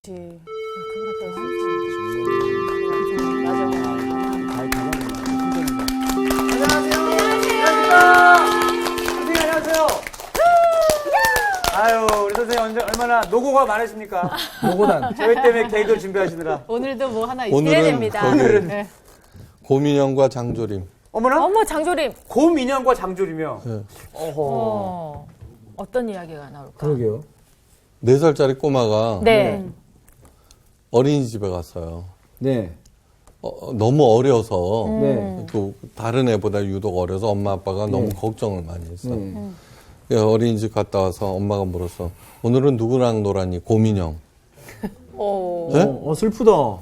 그치. 안녕하세요. 아유, 우리 선생님 얼마나 노고가 많으십니까? 노고단. 저희 때문에 개그 준비하시느라. 오늘도 뭐 하나 있어야 오늘은 됩니다. 거기 네. 고민형과 장조림. 어머나? 어머 장조림. 곰인형과 장조림이요. 네. 어허. 어떤 이야기가 나올까? 그러게요. 4살짜리 꼬마가 네. 어린이집에 갔어요. 네. 너무 어려서 네. 또 다른 애보다 유독 어려서 엄마 아빠가 너무 걱정을 많이 했어. 어린이집 갔다 와서 엄마가 물었어. 오늘은 누구랑 놀았니? 고민형. 네? 슬프다.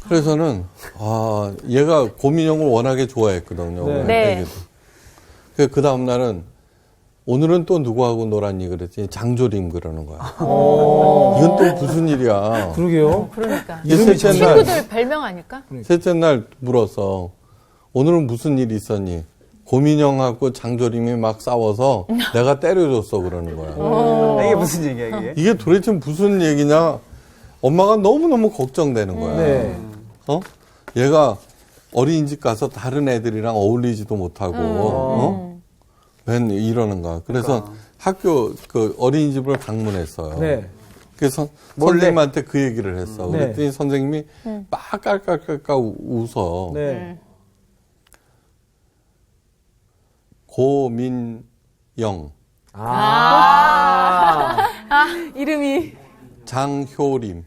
그래서는 얘가 고민형을 워낙에 좋아했거든요. 네. 네. 그 다음 날은 오늘은 또 누구하고 놀았니? 그랬더니 장조림 그러는 거야. 이건 또 무슨 일이야. 그러게요. 그러니까. 이게 셋째 날, 친구들 별명 아닐까? 셋째 날 물었어. 오늘은 무슨 일이 있었니? 고민형하고 장조림이 막 싸워서 내가 때려줬어 그러는 거야. 이게 무슨 얘기야, 이게? 이게 도대체 무슨 얘기냐? 엄마가 너무너무 걱정되는 거야. 네. 얘가 어린이집 가서 다른 애들이랑 어울리지도 못하고, 웬 이러는 거야. 그래서 학교 그 어린이집을 방문했어요. 네. 그래서 몰래? 선생님한테 그 얘기를 했어. 네. 그랬더니 선생님이 막 깔깔깔깔 웃어. 네. 고민영, 이름이. 장효림.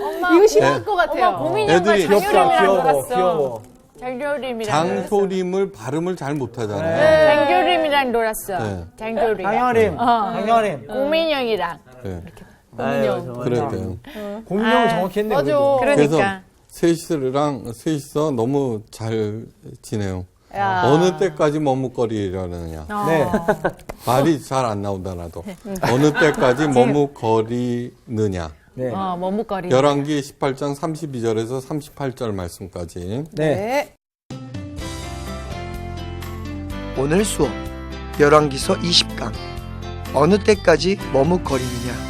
엄마 이거 싫어할 네. 것 같아요. 엄마 고민형과 애들이 장조림이랑 귀여워, 놀았어. 귀여워. 장조림이랑 장효림을 발음을 잘 못하잖아요. 놀았어. 장조림이랑 놀았어. 네. 장조림. 강현림. 강현림. 고민형이랑. 네. 아유, 정말. 그랬대요. 고민형 정확히 했네요. 맞아. 그래도. 그러니까. 셋이서 너무 잘 지내요. 야. 어느 때까지 머뭇거리려느냐. 네. 말이 잘 안 나온다, 나도. 어느 때까지 머뭇거리느냐. 네. 머뭇거리. 열왕기 18장 32절에서 38절 말씀까지. 네. 오늘 수업 열왕기서 20강 어느 때까지 머뭇거리느냐.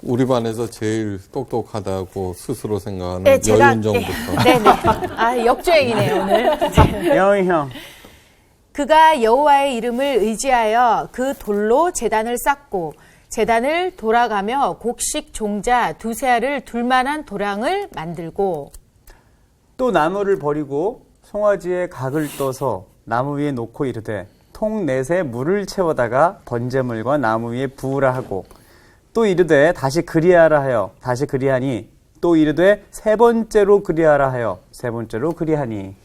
우리 반에서 제일 똑똑하다고 스스로 생각하는 네, 제가- 여윤정부터. 네네. 역주행이네요, 오늘. 영희형. 그가 여호와의 이름을 의지하여 그 돌로 제단을 쌓고 제단을 돌아가며 곡식 종자 두세 알을 둘 만한 도량을 만들고 또 나무를 버리고 송아지에 각을 떠서 나무 위에 놓고 이르되 통 넷에 물을 채워다가 번제물과 나무 위에 부으라 하고 또 이르되 다시 그리하라 하여 다시 그리하니 또 이르되 세 번째로 그리하라 하여 세 번째로 그리하니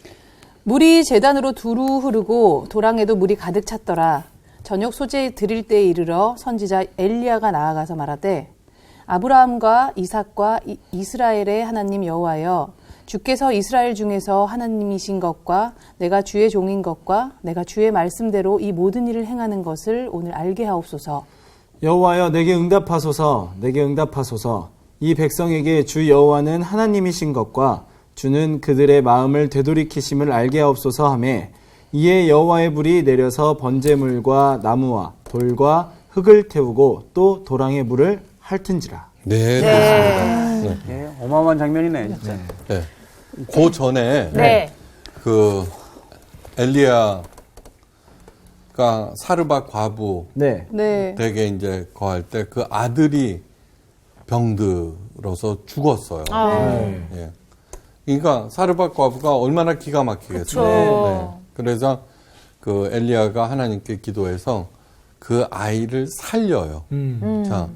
물이 제단으로 두루 흐르고 도랑에도 물이 가득 찼더라. 저녁 소재 드릴 때에 이르러 선지자 엘리야가 나아가서 말하되 아브라함과 이삭과 이스라엘의 하나님 여호와여 주께서 이스라엘 중에서 하나님이신 것과 내가 주의 종인 것과 내가 주의 말씀대로 이 모든 일을 행하는 것을 오늘 알게 하옵소서. 여호와여 내게 응답하소서. 내게 응답하소서. 이 백성에게 주 여호와는 하나님이신 것과 주는 그들의 마음을 되돌이키심을 알게 하옵소서 하매 이에 여호와의 불이 내려서 번제물과 나무와 돌과 흙을 태우고 또 도랑의 물을 핥은지라. 네. 네. 예, 어마어마한 장면이네 진짜. 네. 그 전에 네. 그 엘리야가 사르밧 과부 네. 네. 댁에 이제 거할 때 그 아들이 병들어서 죽었어요. 네. 예. 그러니까 사르밧 과부가 얼마나 기가 막히겠어요. 네. 그래서 그 엘리야가 하나님께 기도해서 그 아이를 살려요. 자,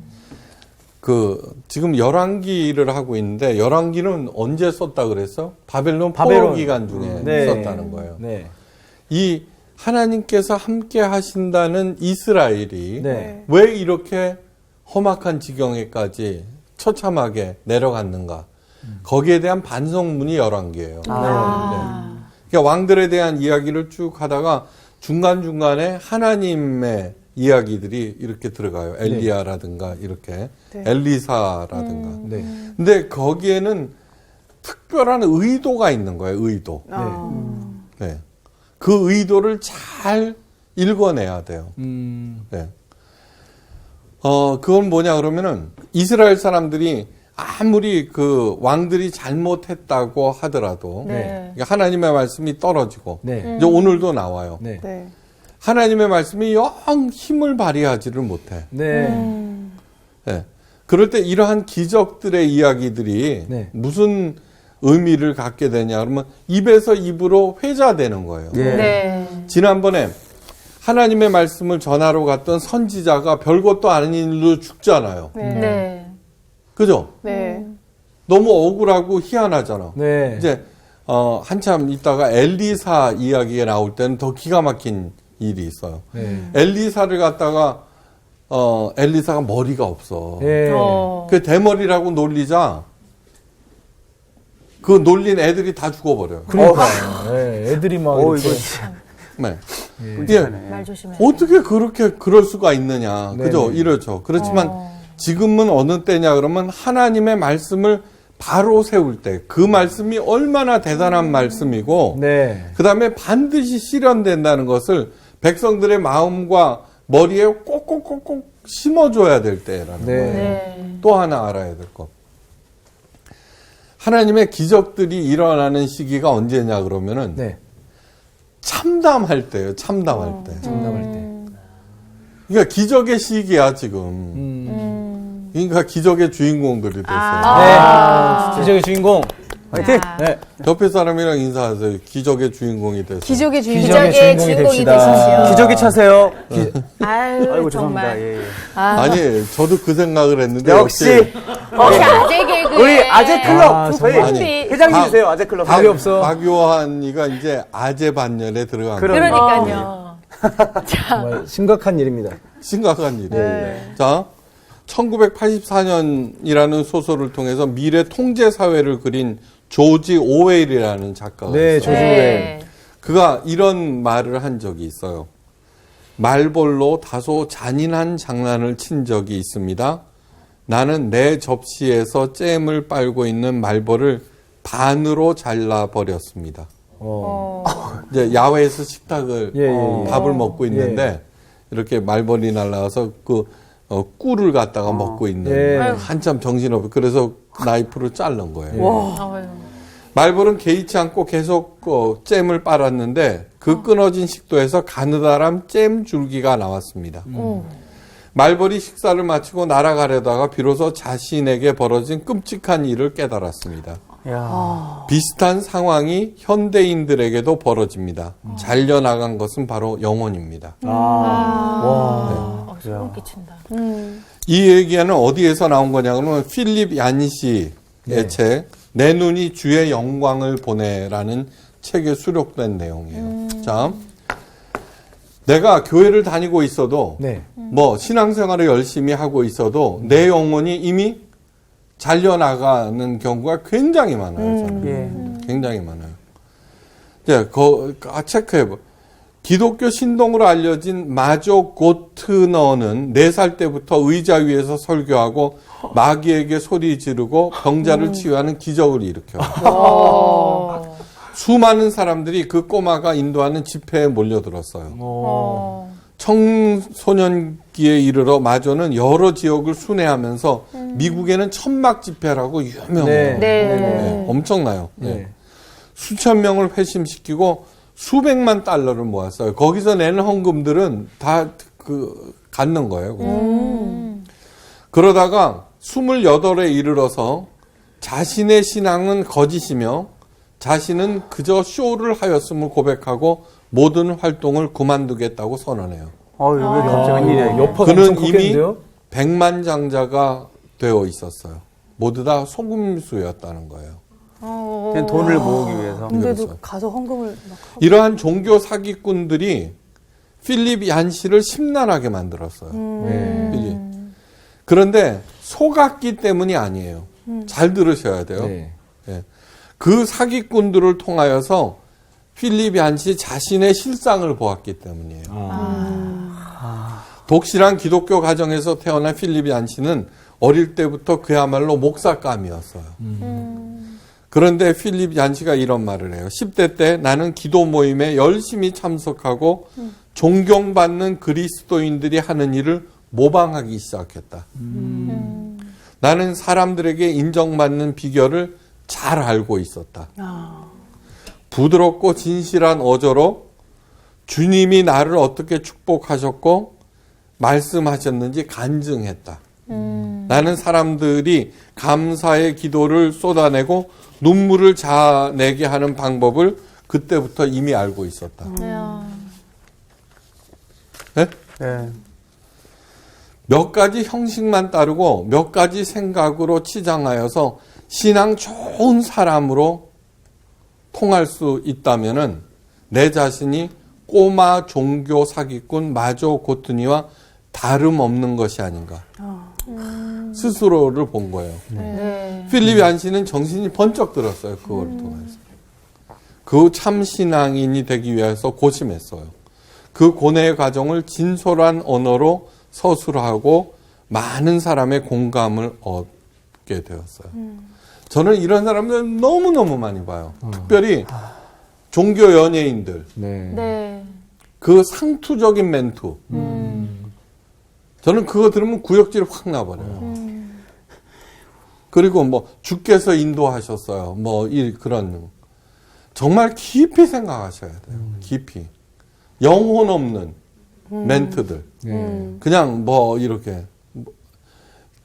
그 지금 열왕기를 하고 있는데 열왕기는 언제 썼다 그랬어? 바벨론 포로 기간 중에 네. 썼다는 거예요. 네. 이 하나님께서 함께 하신다는 이스라엘이 네. 왜 이렇게 험악한 지경에까지 처참하게 내려갔는가? 거기에 대한 반성문이 열왕기예요. 그러니까 왕들에 대한 이야기를 쭉 하다가 중간중간에 하나님의 이야기들이 이렇게 들어가요. 엘리야라든가 이렇게 엘리사라든가. 네. 근데 거기에는 특별한 의도가 있는 거예요. 의도. 네. 그 의도를 잘 읽어내야 돼요. 네. 그건 뭐냐 그러면은 이스라엘 사람들이 아무리 그 왕들이 잘못했다고 하더라도 네. 그러니까 하나님의 말씀이 떨어지고 네. 이제 오늘도 나와요. 네. 네. 하나님의 말씀이 영 힘을 발휘하지를 못해. 네. 네. 그럴 때 이러한 기적들의 이야기들이 네. 무슨 의미를 갖게 되냐 그러면 입에서 입으로 회자되는 거예요. 예. 네. 지난번에 하나님의 말씀을 전하러 갔던 선지자가 별것도 아닌 일로 죽잖아요. 네. 그죠? 네. 너무 억울하고 희한하잖아. 네. 이제 한참 있다가 엘리사 이야기가 나올 때는 더 기가 막힌 일이 있어요. 네. 엘리사를 갖다가 엘리사가 머리가 없어. 네. 그 대머리라고 놀리자 그 놀린 애들이 다 죽어버려요. 그러니까요. 네. 애들이 막 이거 이렇게. 네. 끔찍하네. 말 조심해. 어떻게 그럴 수가 있느냐. 네네. 그죠? 이렇죠. 그렇지만 지금은 어느 때냐 그러면 하나님의 말씀을 바로 세울 때 그 말씀이 얼마나 대단한 말씀이고 네. 그 다음에 반드시 실현된다는 것을 백성들의 마음과 머리에 꼭꼭꼭꼭 심어줘야 될 때라는 네. 거예요. 네. 또 하나 알아야 될 것. 하나님의 기적들이 일어나는 시기가 언제냐 그러면은 네. 참담할 때예요. 참담할 때. 장담할 때. 그러니까 기적의 시기야 지금. 그러니까 기적의 주인공들이 됐어요. 네. 기적의 주인공. 화이팅! 네. 옆에 사람이랑 인사하세요. 기적의 주인공이 됐어요. 기적의 주인공. 기적의 기적의 주인공이 주인공이 됩시다. 되십시오. 기저귀 차세요. 아유, 아이고, 정말. 죄송합니다. 예, 예. 아니 저도 그 생각을 했는데 역시 혹시 아재 개그에 우리 아재 클럽 아, 저희 정말. 아니, 회장님이세요. 아재 클럽. 답이 없어. 박요한이가 이제 아재 반열에 들어간 그럼. 거예요. 그러니까요. 정말 심각한 일입니다. 심각한 일이에요. 자, 1984년이라는 소설을 통해서 미래 통제 사회를 그린 조지 오웰이라는 작가가 네, 있어요. 조지 오웰. 그가 이런 말을 한 적이 있어요. 말벌로 다소 잔인한 장난을 친 적이 있습니다. 나는 내 접시에서 잼을 빨고 있는 말벌을 반으로 잘라버렸습니다. 이제 야외에서 식탁을 예, 예, 예. 밥을 먹고 있는데 이렇게 말벌이 날라와서 그 꿀을 갖다가 먹고 있는 예. 한참 정신없이 그래서 나이프로 자른 거예요. 아유. 말벌은 개의치 않고 계속 잼을 빨았는데 그 끊어진 식도에서 가느다란 잼 줄기가 나왔습니다. 말벌이 식사를 마치고 날아가려다가 비로소 자신에게 벌어진 끔찍한 일을 깨달았습니다. 야. 비슷한 상황이 현대인들에게도 벌어집니다. 잘려나간 것은 바로 영혼입니다. 소름 끼친다. 이 얘기는 어디에서 나온 거냐 그러면 필립 얀시의 책 내 눈이 주의 영광을 보내라는 책에 수록된 내용이에요. 자, 내가 교회를 다니고 있어도 네. 뭐 신앙생활을 열심히 하고 있어도 내 영혼이 이미 잘려나가는 경우가 굉장히 많아요. 저는. 예. 굉장히 많아요. 이제 체크해봐. 기독교 신동으로 알려진 마조 고트너는 4살 때부터 의자 위에서 설교하고 마귀에게 소리 지르고 병자를 치유하는 기적을 일으켜요. 수많은 사람들이 그 꼬마가 인도하는 집회에 몰려들었어요. 청소년기에 이르러 마조는 여러 지역을 순회하면서 미국에는 천막 집회라고 유명해요. 네. 네, 엄청나요. 네. 네. 수천 명을 회심시키고 수백만 달러를 모았어요. 거기서 내는 헌금들은 다 갖는 거예요. 그러다가 28에 이르러서 자신의 신앙은 거짓이며 자신은 그저 쇼를 하였음을 고백하고 모든 활동을 그만두겠다고 선언해요. 왜 갑자기 웬일이야 이게. 여파가 그는 엄청 이미 컸겠는데요? 백만장자가 되어 있었어요. 모두 다 속임수였다는 거예요. 그냥 돈을 모으기 위해서. 근데도 그렇죠. 가서 헌금을 막 하고. 이러한 종교 사기꾼들이 필립 얀시를 심란하게 만들었어요. 네. 그지? 그런데 속았기 때문이 아니에요. 잘 들으셔야 돼요. 네. 예. 그 사기꾼들을 통하여서 필립 얀시 자신의 실상을 보았기 때문이에요. 독실한 기독교 가정에서 태어난 필립 얀시는 어릴 때부터 그야말로 목사감이었어요. 그런데 필립 얀시가 이런 말을 해요. 10대 때 나는 기도 모임에 열심히 참석하고 존경받는 그리스도인들이 하는 일을 모방하기 시작했다. 나는 사람들에게 인정받는 비결을 잘 알고 있었다. 부드럽고 진실한 어조로 주님이 나를 어떻게 축복하셨고 말씀하셨는지 간증했다. 나는 사람들이 감사의 기도를 쏟아내고 눈물을 자내게 하는 방법을 그때부터 이미 알고 있었다. 네? 네. 몇 가지 형식만 따르고 몇 가지 생각으로 치장하여서 신앙 좋은 사람으로 통할 수 있다면은 내 자신이 꼬마 종교 사기꾼 마조 고트니와 다름없는 것이 아닌가. 스스로를 본 거예요. 필립 얀시는 정신이 번쩍 들었어요. 그걸 통해서. 그 참 신앙인이 되기 위해서 고심했어요. 그 고뇌의 과정을 진솔한 언어로 서술하고 많은 사람의 공감을 얻게 되었어요. 저는 이런 사람들 너무너무 많이 봐요. 특별히 종교 연예인들. 네. 네. 그 상투적인 멘트. 저는 그거 들으면 구역질이 확 나버려요. 그리고 뭐 주께서 인도하셨어요. 뭐 그런 정말 깊이 생각하셔야 돼요. 깊이. 영혼 없는 멘트들. 그냥 뭐 이렇게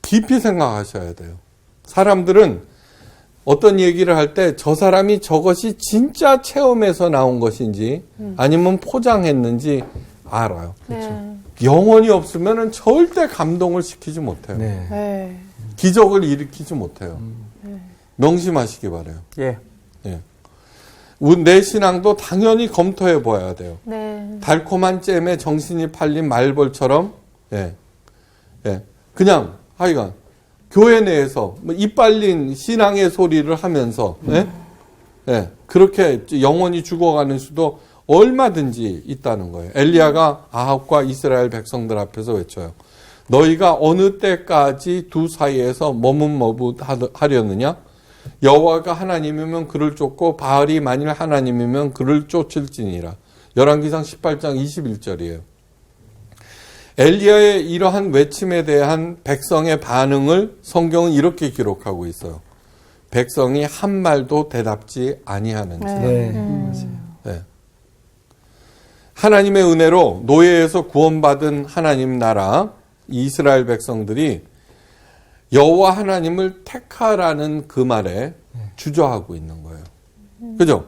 깊이 생각하셔야 돼요. 사람들은 어떤 얘기를 할 때 저 사람이 저것이 진짜 체험에서 나온 것인지 아니면 포장했는지 알아요. 영혼이 없으면 절대 감동을 시키지 못해요. 네. 네. 기적을 일으키지 못해요. 명심하시기 바라요. 예. 예. 내 신앙도 당연히 검토해 봐야 돼요. 네. 달콤한 잼에 정신이 팔린 말벌처럼, 예. 예. 그냥, 하여간, 교회 내에서 이빨린 신앙의 소리를 하면서, 예? 예. 그렇게 영혼이 죽어가는 수도 얼마든지 있다는 거예요. 엘리야가 아합과 이스라엘 백성들 앞에서 외쳐요. 너희가 어느 때까지 두 사이에서 머뭇머뭇하려느냐? 여호와가 하나님이면 그를 쫓고 바알이 만일 하나님이면 그를 쫓을지니라. 열왕기상 18장 21절이에요. 엘리야의 이러한 외침에 대한 백성의 반응을 성경은 이렇게 기록하고 있어요. 백성이 한 말도 대답지 아니하는지. 네. 네. 하나님의 은혜로 노예에서 구원받은 하나님 나라 이스라엘 백성들이 여호와 하나님을 택하라는 그 말에 주저하고 있는 거예요. 그죠?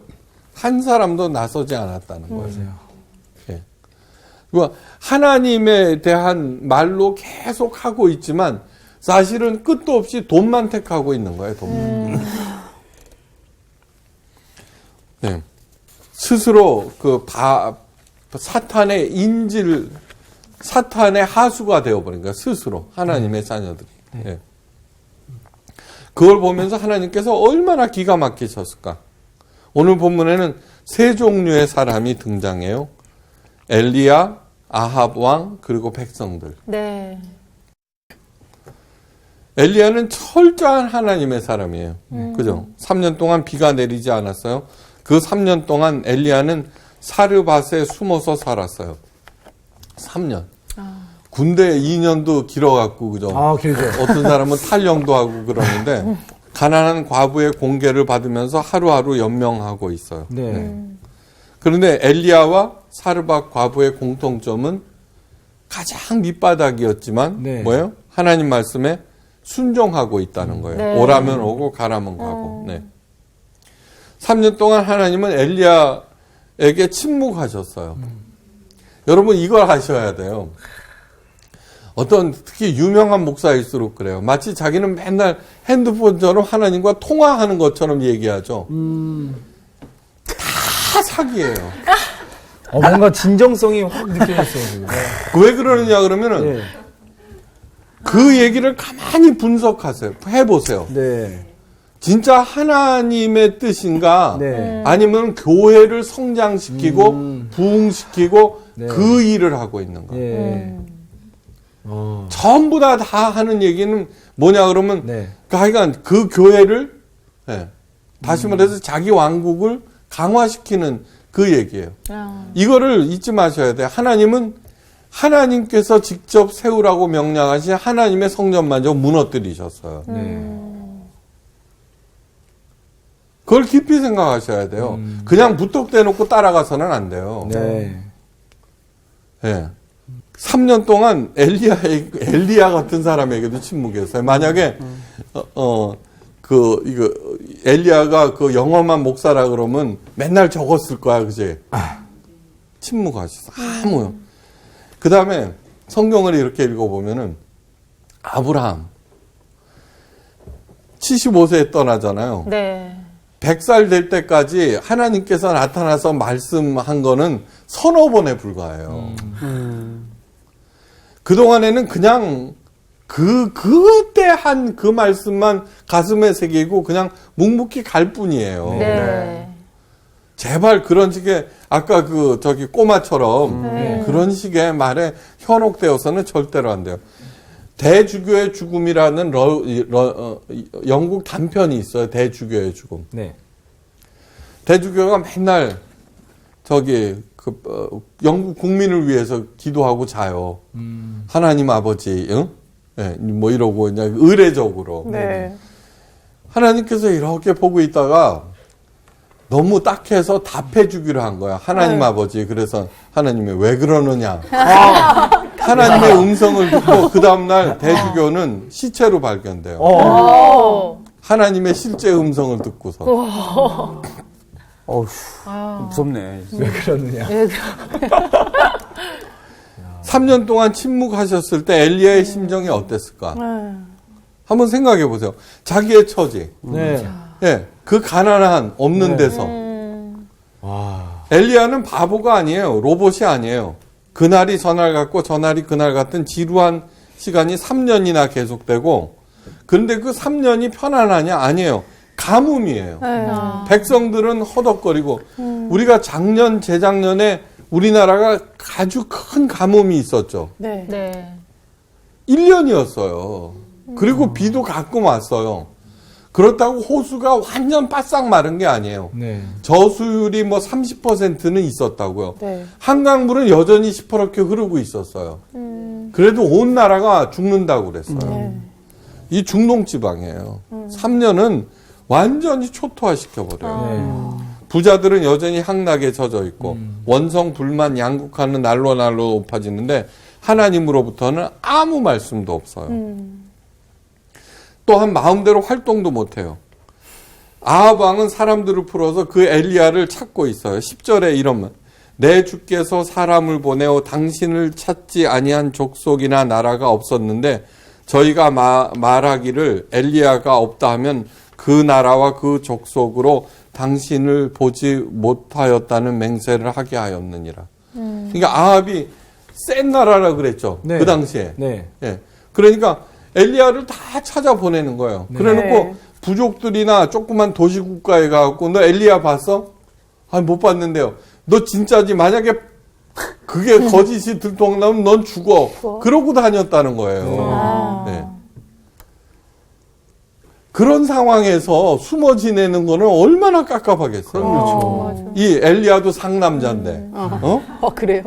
한 사람도 나서지 않았다는 거예요. 예. 그리고 하나님에 대한 말로 계속 하고 있지만 사실은 끝도 없이 돈만 택하고 있는 거예요. 돈만. 네. 스스로 사탄의 사탄의 하수가 되어버린 거예요. 스스로 하나님의 자녀들이. 예. 그걸 보면서 하나님께서 얼마나 기가 막히셨을까. 오늘 본문에는 세 종류의 사람이 등장해요. 엘리야, 아합 왕, 그리고 백성들. 네. 엘리야는 철저한 하나님의 사람이에요. 그죠? 3년 동안 비가 내리지 않았어요. 그 3년 동안 엘리야는 사르밧에 숨어서 살았어요. 3년. 군대 2년도 길어갖고, 그죠? 아, 길죠. 어떤 사람은 탈영도 하고 그러는데, 가난한 과부의 공개를 받으면서 하루하루 연명하고 있어요. 네. 그런데 엘리야와 사르밧 과부의 공통점은 가장 밑바닥이었지만, 네. 뭐예요? 하나님 말씀에 순종하고 있다는 거예요. 네. 오라면 오고 가라면 가고. 네. 3년 동안 하나님은 엘리야에게 침묵하셨어요. 여러분 이걸 하셔야 돼요. 어떤 특히 유명한 목사일수록 그래요. 마치 자기는 맨날 핸드폰처럼 하나님과 통화하는 것처럼 얘기하죠. 다 사기예요. 뭔가 진정성이 확 느껴졌어요. 지금. 왜 그러느냐 그러면은 네. 그 얘기를 가만히 분석하세요. 해보세요. 네. 진짜 하나님의 뜻인가? 네. 아니면 교회를 성장시키고 부흥시키고 네. 그 일을 하고 있는가? 예. 전부 다 하는 얘기는 뭐냐 그러면 네. 하여간 그 교회를 다시 말해서 자기 왕국을 강화시키는 그 얘기예요. 이거를 잊지 마셔야 돼요. 하나님께서 직접 세우라고 명령하신 하나님의 성전마저 무너뜨리셨어요. 그걸 깊이 생각하셔야 돼요. 그냥 무턱대놓고 따라가서는 안 돼요. 네. 예. 3년 동안 엘리야 같은 사람에게도 침묵했어요. 만약에 엘리야가 그 영험한 목사라 그러면 맨날 적었을 거야, 그지? 침묵하셨어. 아무요. 그 다음에 성경을 이렇게 읽어보면은 아브라함 75세에 떠나잖아요. 네. 100살 될 때까지 하나님께서 나타나서 말씀한 거는 서너 번에 불과해요. 그동안에는 그냥 그때 한 그 말씀만 가슴에 새기고 그냥 묵묵히 갈 뿐이에요. 네. 제발 그런 식의 아까 꼬마처럼 그런 식의 말에 현혹되어서는 절대로 안 돼요. 대주교의 죽음이라는 영국 단편이 있어요. 대주교의 죽음. 네. 대주교가 맨날 영국 국민을 위해서 기도하고 자요. 하나님 아버지, 응? 네, 뭐 이러고 그냥 의례적으로. 네. 하나님께서 이렇게 보고 있다가 너무 딱해서 답해 주기로 한 거야. 하나님 아버지. 그래서 하나님이 왜 그러느냐. 하나님의 음성을 듣고 그 다음날 대주교는 시체로 발견돼요. 하나님의 실제 음성을 듣고서. 어휴, 무섭네. 왜 그러느냐. 3년 동안 침묵하셨을 때 엘리야의 심정이 어땠을까? 한번 생각해 보세요. 자기의 처지. 네. 예, 그 가난한 없는 데서. 와. 엘리야는 바보가 아니에요. 로봇이 아니에요. 그날이 전날 같고 전날이 그날 같은 지루한 시간이 3년이나 계속되고, 그런데 그 3년이 편안하냐? 아니에요. 가뭄이에요. 백성들은 허덕거리고, 우리가 작년, 재작년에 우리나라가 아주 큰 가뭄이 있었죠. 네. 네. 1년이었어요. 그리고 비도 가끔 왔어요. 그렇다고 호수가 완전 바싹 마른 게 아니에요. 네. 저수율이 뭐 30%는 있었다고요. 네. 한강물은 여전히 시퍼렇게 흐르고 있었어요. 그래도 온 나라가 죽는다고 그랬어요. 이 중동지방이에요. 3년은 완전히 초토화시켜버려요. 부자들은 여전히 향락에 젖어 있고 원성 불만 양국하는 날로 높아지는데 하나님으로부터는 아무 말씀도 없어요. 또한 마음대로 활동도 못해요. 아합 왕은 사람들을 풀어서 그 엘리야를 찾고 있어요. 10절에 이러면 내 주께서 사람을 보내어 당신을 찾지 아니한 족속이나 나라가 없었는데 저희가 말하기를 엘리야가 없다 하면 그 나라와 그 족속으로 당신을 보지 못하였다는 맹세를 하게 하였느니라. 그러니까 아합이 센 나라라 그랬죠. 네. 그 당시에. 네. 예. 그러니까 엘리야를 다 찾아보내는 거예요. 그래놓고 네. 부족들이나 조그만 도시국가에 가갖고 너 엘리야 봤어? 아니 못 봤는데요. 너 진짜지? 만약에 그게 거짓이 들통나면 넌 죽어. 그러고 다녔다는 거예요. 네. 그런 상황에서 숨어 지내는 거는 얼마나 깝깝하겠어요. 그렇죠. 이 엘리야도 상남자인데. 그래요?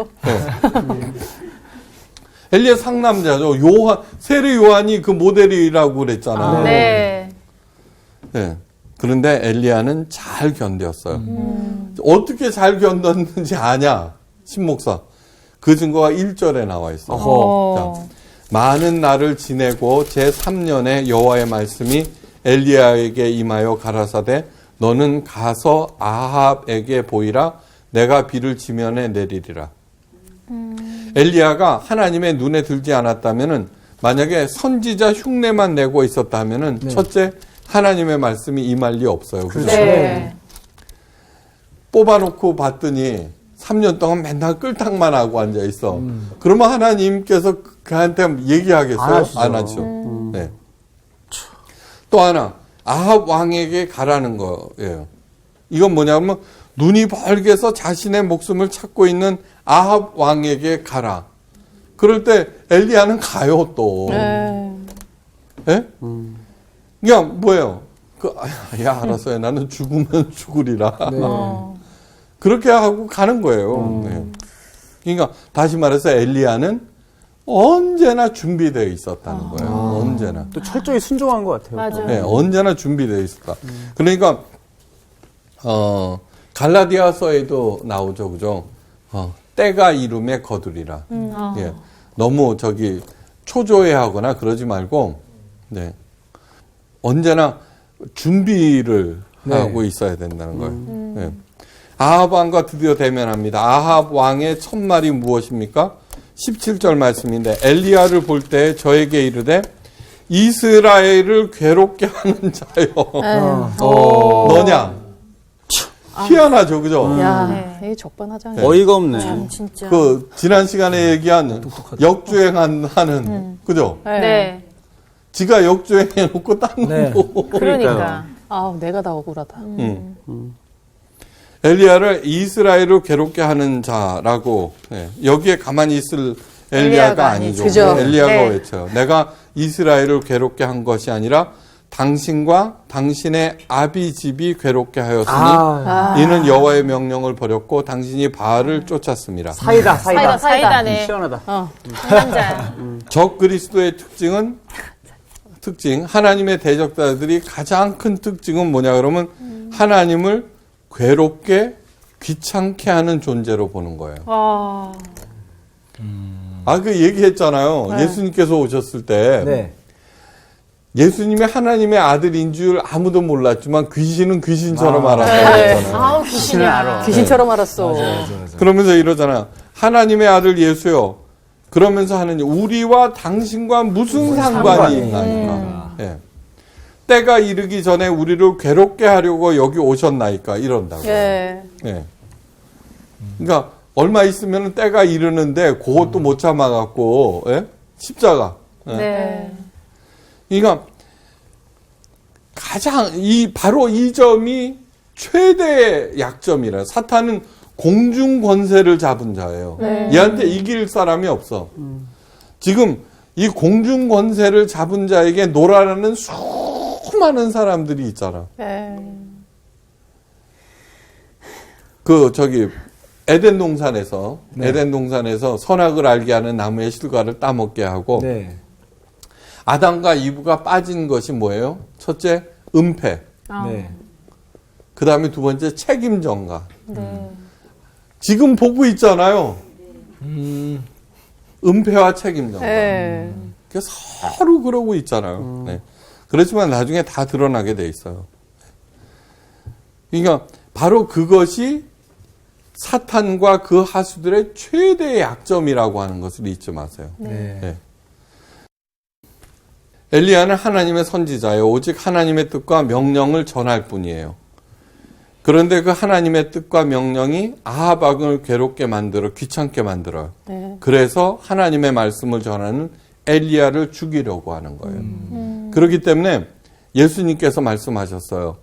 엘리야 상남자죠. 세례 요한이 그 모델이라고 그랬잖아요. 네. 네. 그런데 엘리야는 잘 견뎠어요. 어떻게 잘 견뎠는지 아냐, 신목사. 그 증거가 1절에 나와 있어요. 자, 많은 날을 지내고 제3년에 여호와의 말씀이 엘리야에게 임하여 가라사대 너는 가서 아합에게 보이라 내가 비를 지면에 내리리라. 엘리야가 하나님의 눈에 들지 않았다면은 만약에 선지자 흉내만 내고 있었다면은 첫째 하나님의 말씀이 임할 리 없어요. 그죠? 네. 뽑아놓고 봤더니 3년 동안 맨날 끌탕만 하고 앉아 있어. 그러면 하나님께서 그한테 얘기하겠어요? 안 하죠. 네. 또 하나 아합 왕에게 가라는 거예요. 이건 뭐냐면 눈이 벌게서 자신의 목숨을 찾고 있는 아합 왕에게 가라. 그럴 때 엘리야는 가요 또. 네. 예? 그냥 뭐예요? 알았어요. 나는 죽으면 죽으리라. 그렇게 하고 가는 거예요. 네. 그러니까 다시 말해서 엘리야는 언제나 준비되어 있었다는 거예요. 언제나. 또 철저히 순종한 것 같아요. 맞아요. 네, 언제나 준비되어 있었다. 그러니까 갈라디아서에도 나오죠, 그죠? 때가 이름에 거두리라. 예, 너무 초조해하거나 그러지 말고, 네, 언제나 준비를 하고 있어야 된다는 거예요. 네. 아합 왕과 드디어 대면합니다. 아합 왕의 첫말이 무엇입니까? 17절 말씀인데, 엘리야를 볼 때 저에게 이르되 이스라엘을 괴롭게 하는 자요. 너냐? 희한하죠, 그죠? 야, 이 적반하장이야. 어이가 없네. 진짜. 지난 시간에 얘기한 역주행하는, 그죠? 네. 지가 역주행해놓고 딴 네. 놈도. 그러니까. 아, 내가 다 억울하다. 엘리야를 이스라엘을 괴롭게 하는 자라고, 네. 여기에 가만히 있을 엘리야가 아니죠. 그죠? 엘리야가 네. 외쳐요. 내가 이스라엘을 괴롭게 한 것이 아니라 당신과 당신의 아비 집이 괴롭게 하였으니 이는 여호와의 명령을 버렸고 당신이 바알을 쫓았습니다. 사이다네. 시원하다. 상남자야. 적 그리스도의 특징 하나님의 대적자들이 가장 큰 특징은 뭐냐 그러면 하나님을 괴롭게 귀찮게 하는 존재로 보는 거예요. 그 얘기했잖아요. 네. 예수님께서 오셨을 때 네. 예수님이 하나님의 아들인 줄 아무도 몰랐지만 귀신은 귀신처럼 네. 알았다고 아우, 귀신이야. 귀신처럼 알았어. 그러면서 이러잖아요. 하나님의 아들 예수요. 그러면서 하느님 우리와 당신과 무슨 상관이 있나이까. 예. 때가 이르기 전에 우리를 괴롭게 하려고 여기 오셨나이까 이런다고. 예. 예. 그러니까 얼마 있으면 때가 이르는데 그것도 못 참아갖고 예? 십자가. 예. 네. 그러니까 바로 이 점이 최대의 약점이라. 사탄은 공중 권세를 잡은 자예요. 얘한테 이길 사람이 없어. 지금 이 공중 권세를 잡은 자에게 놀아나는 수많은 사람들이 있잖아. 예. 에덴 동산에서 선악을 알게 하는 나무의 실과를 따먹게 하고 네. 아담과 이브가 빠진 것이 뭐예요? 첫째, 은폐. 네. 그 다음에 두 번째, 책임 전가. 네. 지금 보고 있잖아요. 은폐와 책임 전가. 예. 그래서 서로 그러고 있잖아요. 네. 그렇지만 나중에 다 드러나게 돼 있어요. 그러니까 바로 그것이 사탄과 그 하수들의 최대의 약점이라고 하는 것을 잊지 마세요. 네. 네. 엘리야는 하나님의 선지자예요. 오직 하나님의 뜻과 명령을 전할 뿐이에요. 그런데 그 하나님의 뜻과 명령이 아합 왕을 괴롭게 만들어 귀찮게 만들어요. 네. 그래서 하나님의 말씀을 전하는 엘리야를 죽이려고 하는 거예요. 그렇기 때문에 예수님께서 말씀하셨어요.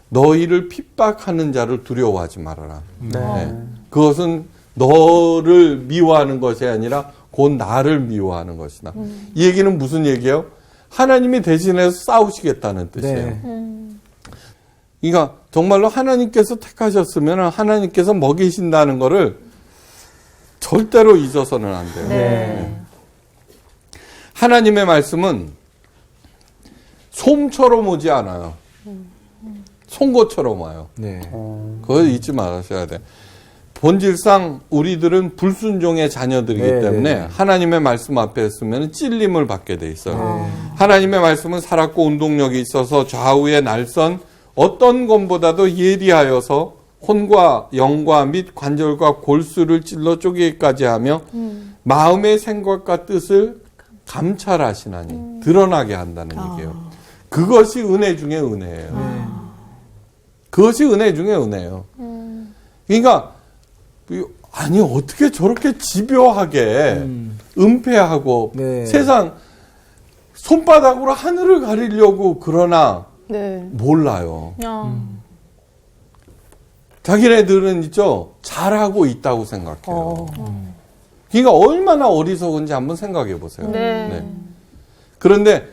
너희를 핍박하는 자를 두려워하지 말아라. 네. 그것은 너를 미워하는 것이 아니라 곧 나를 미워하는 것이다. 이 얘기는 무슨 얘기예요? 하나님이 대신해서 싸우시겠다는 뜻이에요. 네. 그러니까 정말로 하나님께서 택하셨으면 하나님께서 먹이신다는 거를 절대로 잊어서는 안 돼요. 네. 하나님의 말씀은 솜처럼 오지 않아요. 송곳처럼 와요. 네. 그걸 잊지 마셔야 돼. 본질상 우리들은 불순종의 자녀들이기 네, 때문에 네. 하나님의 말씀 앞에 있으면 찔림을 받게 돼 있어요. 하나님의 말씀은 살았고 운동력이 있어서 좌우의 날선 어떤 것보다도 예리하여서 혼과 영과 및 관절과 골수를 찔러 쪼개기까지 하며 마음의 생각과 뜻을 감찰하시나니 드러나게 한다는 얘기예요. 그것이 은혜 중에 은혜예요. 그것이 은혜 중에 은혜예요. 그러니까 아니 어떻게 저렇게 집요하게 은폐하고 네. 세상 손바닥으로 하늘을 가리려고 그러나 네. 몰라요. 야. 자기네들은 있죠 잘하고 있다고 생각해요. 그러니까 얼마나 어리석은지 한번 생각해 보세요. 네. 그런데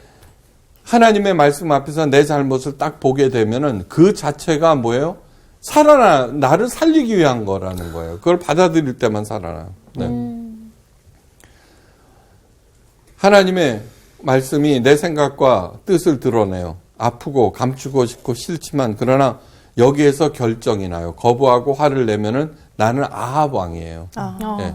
하나님의 말씀 앞에서 내 잘못을 딱 보게 되면은 그 자체가 뭐예요? 나를 살리기 위한 거라는 거예요. 그걸 받아들일 때만 살아나요. 네. 하나님의 말씀이 내 생각과 뜻을 드러내요. 아프고 감추고 싶고 싫지만 그러나 여기에서 결정이 나요. 거부하고 화를 내면은 나는 아합 왕이에요. 네.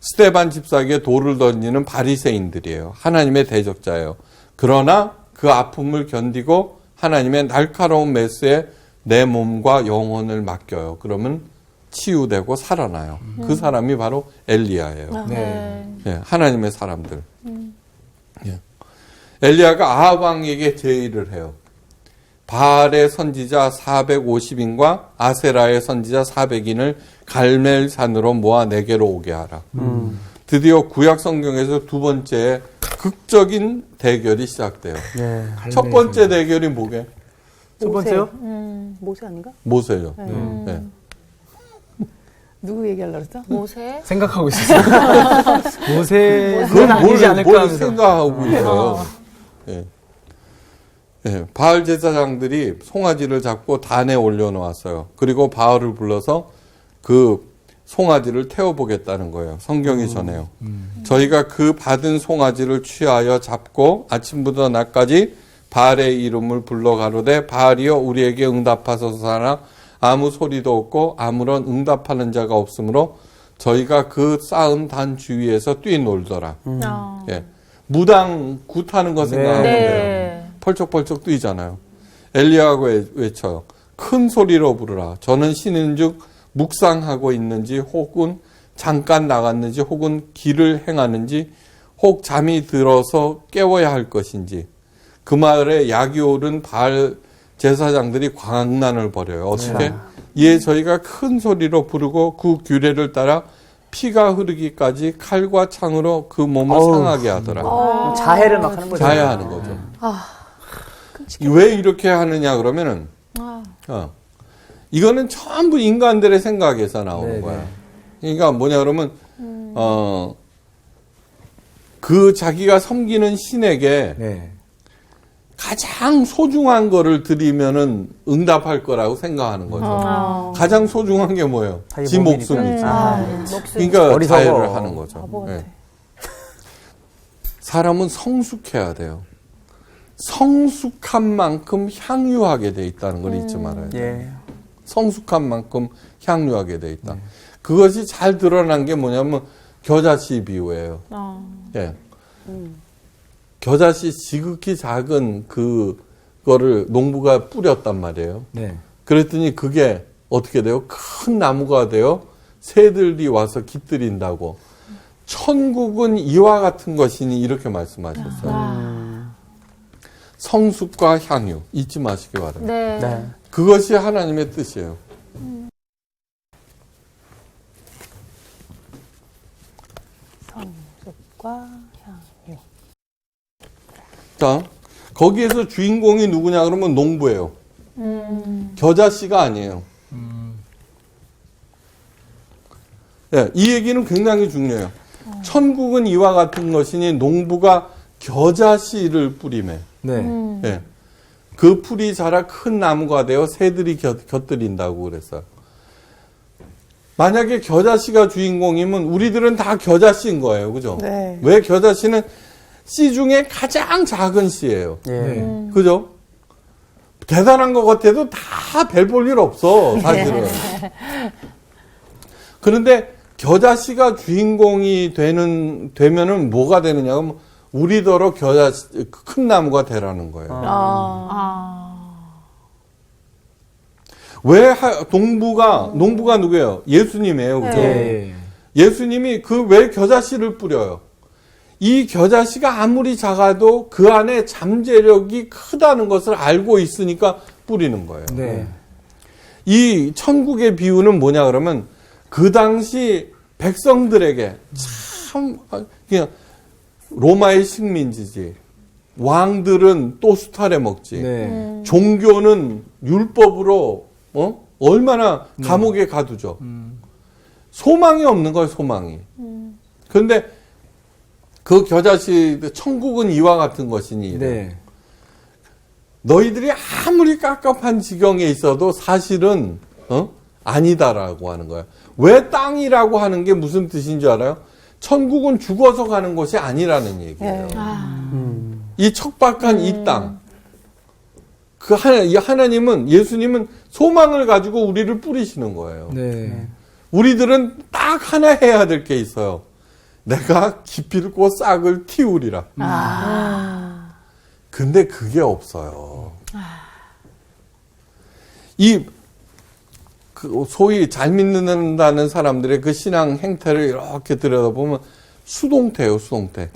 스데반 집사에게 돌을 던지는 바리새인들이에요. 하나님의 대적자예요. 그러나 그 아픔을 견디고 하나님의 날카로운 메스에 내 몸과 영혼을 맡겨요. 그러면 치유되고 살아나요. 그 사람이 바로 엘리야예요. 네. 예, 하나님의 사람들. 예. 엘리야가 아합 왕에게 제의를 해요. 바알의 선지자 450인과 아세라의 선지자 400인을 갈멜산으로 모아 내게로 오게 하라. 드디어 구약 성경에서 두 번째 극적인 대결이 시작돼요. 예. 첫 번째 대결이 뭐게? 첫 번째요? 모세 아닌가? 모세죠. 네. 네. 누구 얘기하려고 그랬어? 모세? 생각하고 있었어요. 모세는 그건 아니지 않을까 뭘 하면서. 생각하고 있어요. 예. 예, 바알 제사장들이 송아지를 잡고 단에 올려놓았어요. 그리고 바알을 불러서 그 송아지를 태워보겠다는 거예요. 성경이 전해요. 저희가 그 받은 송아지를 취하여 잡고 아침부터 낮까지 바알의 이름을 불러 가로되 바알이여 우리에게 응답하소서 하나 아무 소리도 없고 아무런 응답하는 자가 없으므로 저희가 그 쌓은 단 주위에서 뛰놀더라. 예. 무당 굿하는 거 생각하면 돼요. 네. 펄쩍펄쩍 뛰잖아요. 엘리야가 외쳐요. 큰 소리로 부르라. 저는 신인즉 묵상하고 있는지 혹은 잠깐 나갔는지 혹은 길을 행하는지 혹 잠이 들어서 깨워야 할 것인지. 그 말에 약이 오른 바알 제사장들이 광난을 벌여요. 어떻게? 이에 저희가 큰 소리로 부르고 그 규례를 따라 피가 흐르기까지 칼과 창으로 그 몸을 상하게 하더라. 자해를 막 하는 거죠. 자해하는 거죠. 왜 이렇게 하느냐 그러면은 이거는 전부 인간들의 생각에서 나오는 네네. 거야. 그러니까 뭐냐 그러면 그 자기가 섬기는 신에게 네. 가장 소중한 거를 드리면은 응답할 거라고 생각하는 거죠. 가장 소중한 게 뭐예요? 자기 지 몸이니까. 목숨이지. 목숨. 그러니까 어리석어. 자해를 하는 거죠. 네. 사람은 성숙해야 돼요. 성숙한 만큼 향유하게 돼 있다는 걸 잊지 말아야 돼요. 예. 성숙한 만큼 향유하게 돼 있다. 그것이 잘 드러난 게 뭐냐면 겨자씨 비유예요. 예. 겨자씨 지극히 작은 그거를 농부가 뿌렸단 말이에요. 네. 그랬더니 그게 어떻게 돼요? 큰 나무가 돼요. 새들이 와서 깃들인다고. 천국은 이와 같은 것이니 이렇게 말씀하셨어요. 성숙과 향유 잊지 마시기 바랍니다. 네. 네. 그것이 하나님의 뜻이에요. 성숙과 향유. 자, 거기에서 주인공이 누구냐 그러면 농부예요. 겨자씨가 아니에요. 네, 이 얘기는 굉장히 중요해요. 천국은 이와 같은 것이니 농부가 겨자씨를 뿌리매. 네. 예. 그 풀이 자라 큰 나무가 되어 새들이 곁들인다고 그랬어요. 만약에 겨자씨가 주인공이면 우리들은 다 겨자씨인 거예요. 그죠? 네. 왜 겨자씨는 씨 중에 가장 작은 씨예요. 예. 그죠? 대단한 것 같아도 다 별 볼 일 없어, 사실은. 그런데 겨자씨가 주인공이 되면은 뭐가 되느냐 하면 우리더러 큰 나무가 되라는 거예요. 왜 농부가 누구예요? 예수님이에요. 그죠? 예. 예수님이 왜 겨자씨를 뿌려요? 이 겨자씨가 아무리 작아도 그 안에 잠재력이 크다는 것을 알고 있으니까 뿌리는 거예요. 네. 이 천국의 비유는 뭐냐 그러면 그 당시 백성들에게 참 그냥 로마의 식민지지. 왕들은 또 수탈해 먹지. 네. 종교는 율법으로 얼마나 감옥에 가두죠. 소망이 없는 거예요, 소망이. 그런데 그 겨자씨 천국은 이와 같은 것이니. 네. 너희들이 아무리 깝깝한 지경에 있어도 사실은 아니다라고 하는 거예요. 왜 땅이라고 하는 게 무슨 뜻인 줄 알아요? 천국은 죽어서 가는 곳이 아니라는 얘기예요. 이 척박한 이 땅. 이 하나님은, 예수님은 소망을 가지고 우리를 뿌리시는 거예요. 네. 우리들은 딱 하나 해야 될 게 있어요. 내가 기필코 싹을 틔우리라. 근데 그게 없어요. 소위 잘 믿는다는 사람들의 그 신앙 행태를 이렇게 들여다보면 수동태예요, 수동태.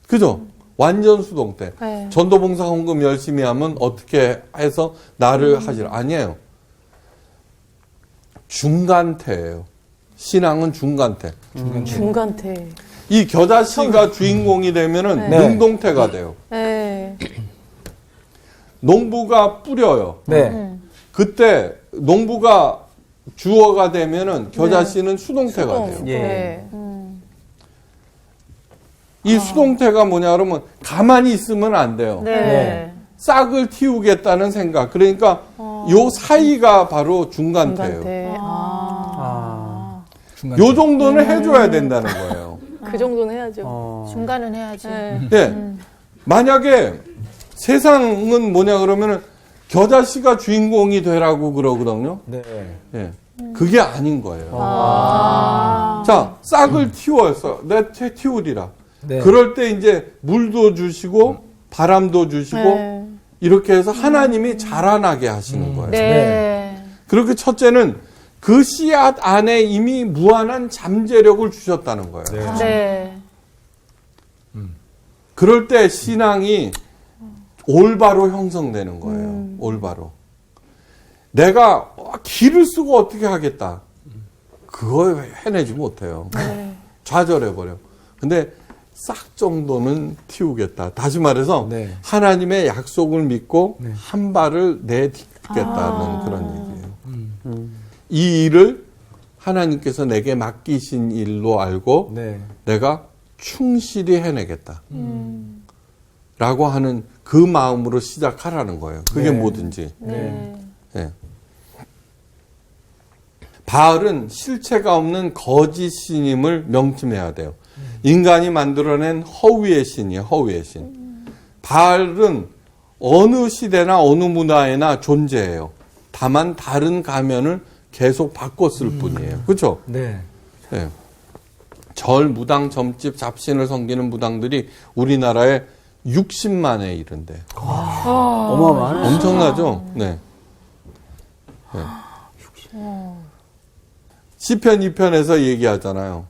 그죠? 완전 수동태. 네. 전도봉사 헌금 열심히 하면 어떻게 해서 나를 하시라. 아니에요. 중간태예요. 신앙은 중간태. 중간태. 이 겨자씨가 주인공이 되면은 네. 능동태가 돼요. 네. 농부가 뿌려요. 네. 그때 농부가 주어가 되면은 겨자씨는 수동태가 돼요. 예. 네. 이 수동태가 뭐냐 그러면 가만히 있으면 안 돼요. 네. 싹을 틔우겠다는 생각. 그러니까 요 사이가 바로 중간태예요. 중간태. 중간. 요 정도는 해줘야 된다는 거예요. 그 정도는 해야죠. 중간은 해야지. 네. 예. 만약에 세상은 뭐냐 그러면은 겨자씨가 주인공이 되라고 그러거든요. 네. 예. 그게 아닌 거예요. 자, 싹을 틔웠어. 내 틔우리라. 네. 그럴 때 이제 물도 주시고 바람도 주시고 네. 이렇게 해서 하나님이 자라나게 하시는 거예요. 네. 그렇게 첫째는 그 씨앗 안에 이미 무한한 잠재력을 주셨다는 거예요. 네. 그럴 때 신앙이 올바로 형성되는 거예요. 올바로. 내가 길을 쓰고 어떻게 하겠다. 그거 해내지 못해요. 좌절해버려. 근데 싹 정도는 틔우겠다. 다시 말해서 네. 하나님의 약속을 믿고 한 발을 내딛겠다는 그런 얘기예요. 이 일을 하나님께서 내게 맡기신 일로 알고 네. 내가 충실히 해내겠다. 라고 하는 그 마음으로 시작하라는 거예요. 그게 네. 뭐든지. 네. 예. 바알은 실체가 없는 거짓 신임을 명심해야 돼요. 인간이 만들어낸 허위의 신이에요. 허위의 신. 바알은 어느 시대나 어느 문화에나 존재해요. 다만 다른 가면을 계속 바꿨을 뿐이에요. 그렇죠? 네. 예. 절, 무당, 점집, 잡신을 섬기는 무당들이 우리나라에 60만에 이른대. 어마어마하네. 엄청나죠? 네. 네. 시편 2편에서 얘기하잖아요.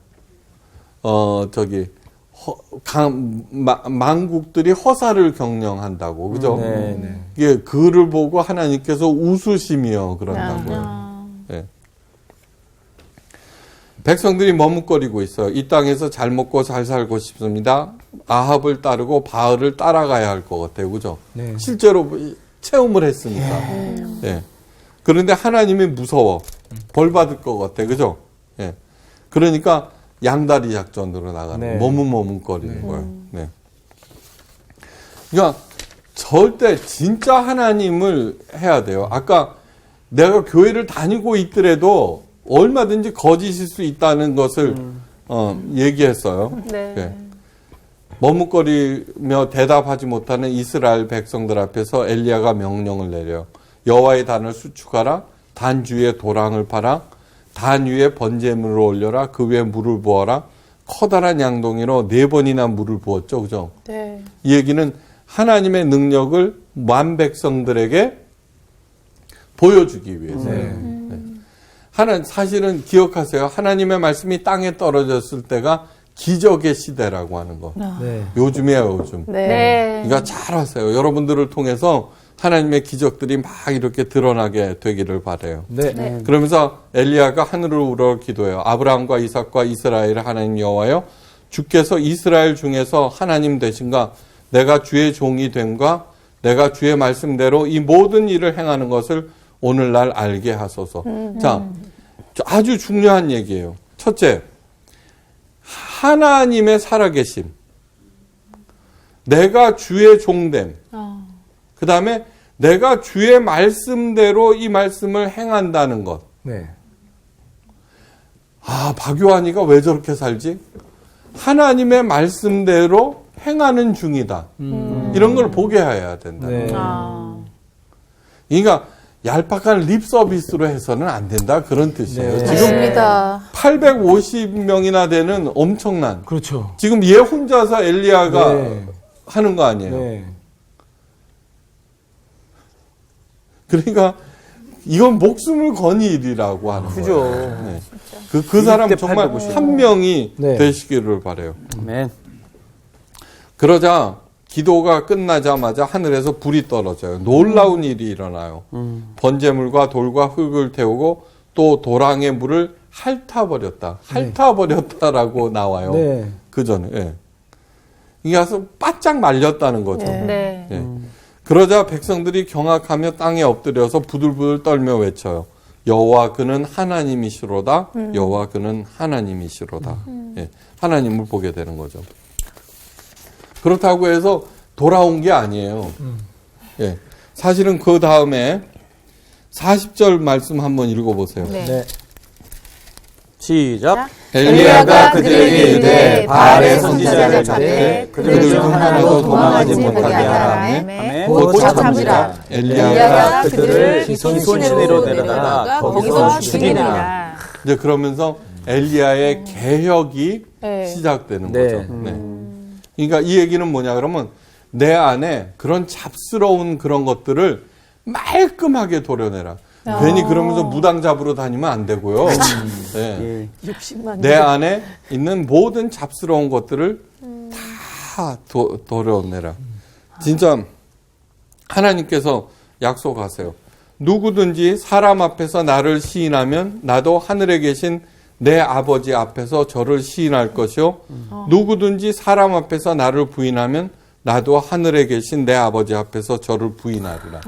망국들이 허사를 경영한다고. 그죠? 네. 네. 이게 그를 보고 하나님께서 웃으시며 그런다고요. 네. 백성들이 머뭇거리고 있어요. 이 땅에서 잘 먹고 잘 살고 싶습니다. 아합을 따르고 바알을 따라가야 할 것 같아요. 그죠? 네. 실제로 체험을 했으니까. 예. 그런데 하나님이 무서워. 벌 받을 것 같아. 그죠? 예. 그러니까 양다리 작전으로 나가는 네. 머뭇머뭇거리는 거예요. 네. 그러니까 절대 진짜 하나님을 해야 돼요. 아까 내가 교회를 다니고 있더라도 얼마든지 거짓일 수 있다는 것을 얘기했어요. 네. 예. 머뭇거리며 대답하지 못하는 이스라엘 백성들 앞에서 엘리야가 명령을 내려요. 여호와의 단을 수축하라. 단 주위에 도랑을 파라. 단 위에 번제물을 올려라. 그 위에 물을 부어라. 커다란 양동이로 4번이나 물을 부었죠. 그죠? 네. 이 얘기는 하나님의 능력을 만 백성들에게 보여주기 위해서예요. 사실은 기억하세요. 하나님의 말씀이 땅에 떨어졌을 때가 기적의 시대라고 하는 거. 네. 요즘이에요, 요즘. 네. 네. 그러니까 잘 하세요. 여러분들을 통해서 하나님의 기적들이 막 이렇게 드러나게 되기를 바라요. 네. 그러면서 엘리야가 하늘을 우러 기도해요. 아브라함과 이삭과 이스라엘의 하나님 여호와여, 주께서 이스라엘 중에서 하나님 되신가? 내가 주의 종이 된가? 내가 주의 말씀대로 이 모든 일을 행하는 것을 오늘날 알게 하소서. 자, 아주 중요한 얘기예요. 첫째, 하나님의 살아계심. 내가 주의 종됨. 그 다음에 내가 주의 말씀대로 이 말씀을 행한다는 것. 네. 아, 박요한이가 왜 저렇게 살지? 하나님의 말씀대로 행하는 중이다. 이런 걸 보게 해야 된다. 네. 그러니까 얄팍한 립 서비스로 해서는 안 된다. 그런 뜻이에요. 네. 지금 맞습니다. 850명이나 되는 엄청난. 그렇죠. 지금 얘 혼자서 엘리야가 네. 하는 거 아니에요. 네. 그러니까 이건 목숨을 건 일이라고 하는 그죠. 거예요. 네. 그 사람 20대 정말 850. 한 명이 네. 되시기를 바라요. 아멘. 그러자 기도가 끝나자마자 하늘에서 불이 떨어져요. 놀라운 일이 일어나요. 번제물과 돌과 흙을 태우고 또 도랑의 물을 핥아버렸다. 핥아버렸다라고 나와요. 네. 그 전에. 예. 이게 와서 바짝 말렸다는 거죠. 네. 예. 그러자 백성들이 경악하며 땅에 엎드려서 부들부들 떨며 외쳐요. 여호와 그는 하나님이시로다. 여호와 그는 하나님이시로다. 예. 하나님을 보게 되는 거죠. 그렇다고 해서 돌아온 게 아니에요. 예. 사실은 그 다음에 40절 말씀 한번 읽어보세요. 네. 네. 시작. 엘리야가 그들에게 이르되 바알의 선지자를 잡되 그들 중 하나도 도망하지 못하게 하라 하매 곧 잡으리라. 엘리야가 그들을 기손신으로 내려다가 거기서 죽이니라. 이제 그러면서 엘리야의 개혁이 네. 시작되는 네. 거죠. 네. 그러니까 이 얘기는 뭐냐 그러면 내 안에 그런 잡스러운 그런 것들을 말끔하게 도려내라. 괜히 그러면서 무당 잡으러 다니면 안 되고요. 네. 예. 60만 내 안에 있는 모든 잡스러운 것들을 다 도려내라. 진짜 하나님께서 약속하세요. 누구든지 사람 앞에서 나를 시인하면 나도 하늘에 계신 내 아버지 앞에서 저를 시인할 것이요. 누구든지 사람 앞에서 나를 부인하면 나도 하늘에 계신 내 아버지 앞에서 저를 부인하리라.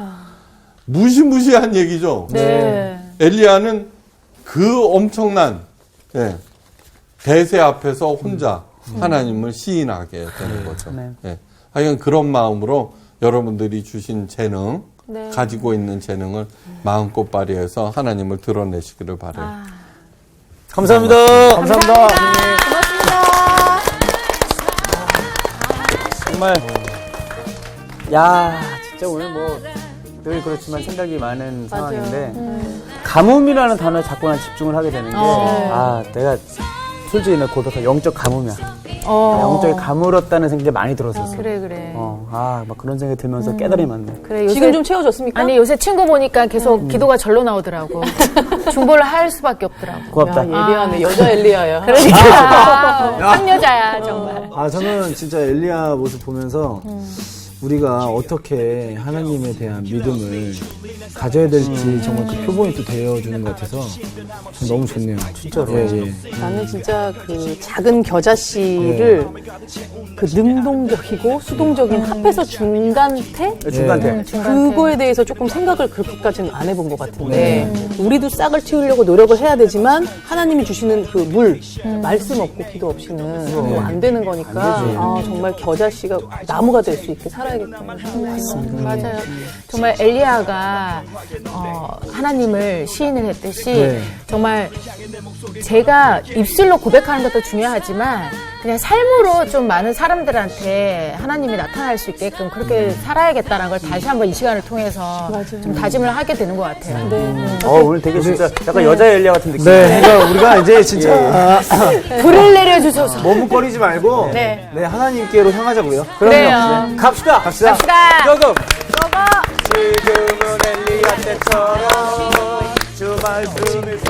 무시무시한 얘기죠. 네. 엘리야는 그 엄청난 대세 앞에서 혼자 하나님을 시인하게 되는 거죠. 예. 하여간 그런 마음으로 여러분들이 주신 재능, 가지고 있는 재능을 마음껏 발휘해서 하나님을 드러내시기를 바라요. 감사합니다. 감사합니다. 고맙습니다. 정말 야 진짜 오늘 뭐 늘 그렇지만 생각이 많은 상황인데 가뭄이라는 단어에 자꾸 난 집중을 하게 되는 게 내가 솔직히 나 고백한 영적 가뭄이야. 영적이 가물었다는 생각이 많이 들었었어. 그래. 막 그런 생각이 들면서 깨달음이 많네. 그래, 요새, 지금 좀 채워졌습니까? 아니 요새 친구 보니까 계속 기도가 절로 나오더라고. 중보를 할 수밖에 없더라고. 고맙다. 예리하네. 여자 엘리야야. 그러니까 상여자야 정말. 저는 진짜 엘리야 모습 보면서 우리가 어떻게 하나님에 대한 믿음을 가져야 될지 정말 그 표본이 또 되어주는 것 같아서 전 너무 좋네요. 진짜로. 예. 나는 진짜 그 작은 겨자씨를 그 능동적이고 수동적인 합해서 중간태? 중간태. 그거에 대해서 조금 생각을 그렇게까지는 안 해본 것 같은데 우리도 싹을 틔우려고 노력을 해야 되지만 하나님이 주시는 그 물, 말씀 없고 기도 없이는 또 안 되는 거니까 정말 겨자씨가 나무가 될 수 있게 살아야겠다는 생각이 들어요. 맞아요. 정말 엘리야가 하나님을 시인을 했듯이 정말 제가 입술로 고백하는 것도 중요하지만 그냥 삶으로 좀 많은 사람들한테 하나님이 나타날 수 있게끔 그렇게 살아야겠다는 걸 다시 한번 이 시간을 통해서 좀 다짐을 하게 되는 것 같아요. 오늘 되게 진짜 약간 여자 엘리야 같은 느낌. 네, 그러니까 우리가 이제 진짜 불을 내려주소서. 머뭇거리지 말고 네. 하나님께로 향하자고요. 그래요. 갑시다. 갑시다. 조금. 지금은 엘리야 때처럼 주 말씀을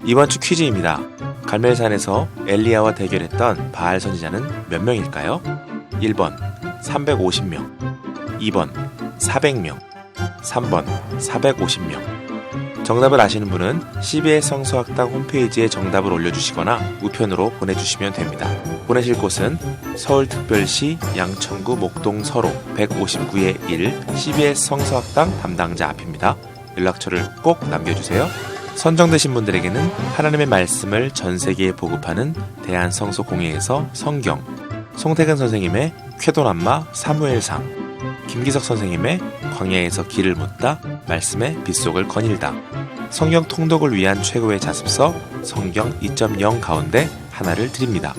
이번 주 퀴즈입니다. 갈멜산에서 엘리야와 대결했던 바알 선지자는 몇 명일까요? 1번 350명, 2번 400명, 3번 450명. 정답을 아시는 분은 CBS 성서학당 홈페이지에 정답을 올려주시거나 우편으로 보내주시면 됩니다. 보내실 곳은 서울특별시 양천구 목동서로 159-1 CBS 성서학당 담당자 앞입니다. 연락처를 꼭 남겨주세요. 선정되신 분들에게는 하나님의 말씀을 전 세계에 보급하는 대한성서공회에서 성경, 송태근 선생님의 쾌도남마 사무엘상, 김기석 선생님의 광야에서 길을 묻다, 말씀의 빗속을 거닐다. 성경 통독을 위한 최고의 자습서 성경 2.0 가운데 하나를 드립니다.